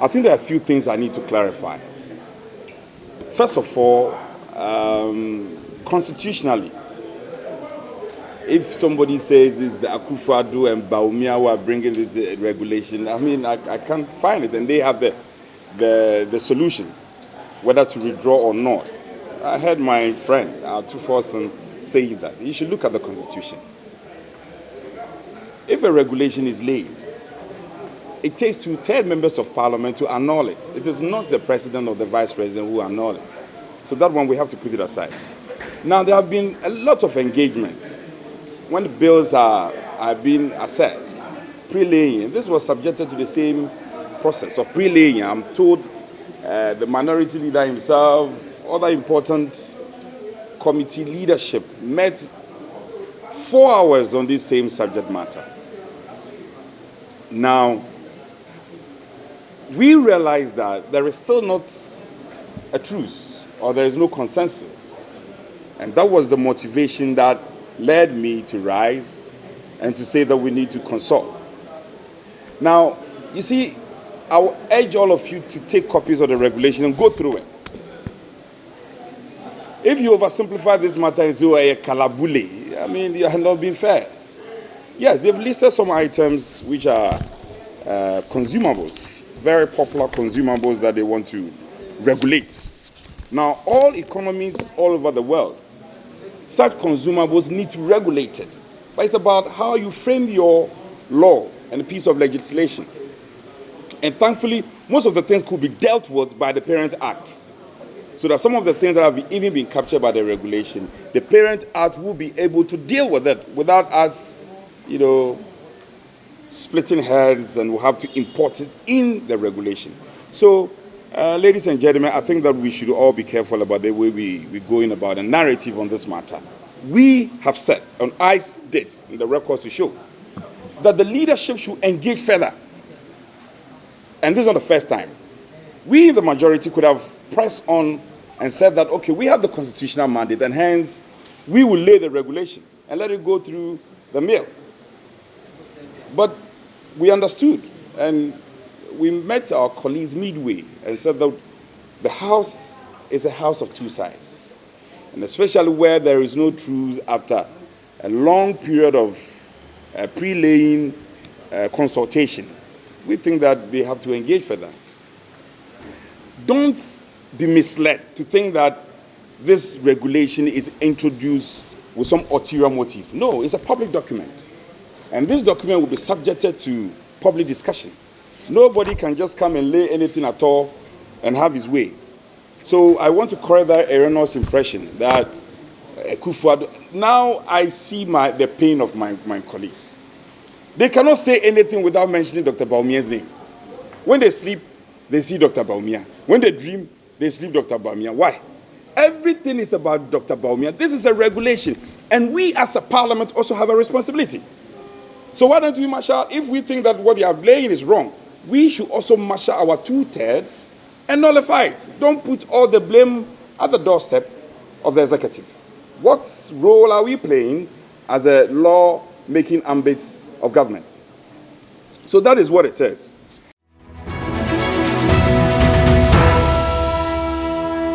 I think there are a few things I need to clarify. First of all, constitutionally, if somebody says it's the Akufo-Addo and Bawumia who are bringing this regulation, I mean, I can't find it, and they have the solution, whether to withdraw or not. I heard my friend, Tuforson, saying that you should look at the Constitution. If a regulation is laid, it takes 2/3 members of Parliament to annul it. It is not the President or the Vice President who annul it. So that one, we have to put it aside. Now, there have been a lot of engagement. When the bills are being assessed, pre-laying, this was subjected to the same process of pre-laying. I'm told the minority leader himself, other important committee leadership met 4 hours on this same subject matter. Now, we realize that there is still not a truce, or there is no consensus. And that was the motivation that led me to rise and to say that we need to consult. Now, you see, I will urge all of you to take copies of the regulation and go through it. If you oversimplify this matter and say, oh, a kalabule, I mean, you have not been fair. Yes, they've listed some items which are consumables, very popular consumables that they want to regulate. Now, all economies all over the world, such consumables need to be regulated. But it's about how you frame your law and a piece of legislation. And thankfully, most of the things could be dealt with by the Parent Act. So that some of the things that have even been captured by the regulation, the Parent Act will be able to deal with it without us, splitting heads, and we'll have to import it in the regulation. So, ladies and gentlemen, I think that we should all be careful about the way we go in about a narrative on this matter. We have said, and I did in the records to show, that the leadership should engage further. And this is not the first time. We, the majority, could have pressed on and said that, okay, we have the constitutional mandate, and hence we will lay the regulation and let it go through the mill. But we understood, and we met our colleagues midway and said that the House is a house of two sides. And especially where there is no truce after a long period of pre-laying consultation, we think that they have to engage further. Don't be misled to think that this regulation is introduced with some ulterior motive. No, it's a public document. And this document will be subjected to public discussion. Nobody can just come and lay anything at all and have his way. So I want to correct that erroneous impression that Akufo-Addo. Now I see the pain of my colleagues. They cannot say anything without mentioning Dr. Bawumia's name. When they sleep, they see Dr. Bawumia. When they dream, they sleep Dr. Bawumia. Why? Everything is about Dr. Bawumia. This is a regulation. And we as a parliament also have a responsibility. So why don't we marshal, if we think that what we are laying is wrong, we should also marshal our 2/3 and nullify it. Don't put all the blame at the doorstep of the executive. What role are we playing as a law-making ambit of government? So that is what it is.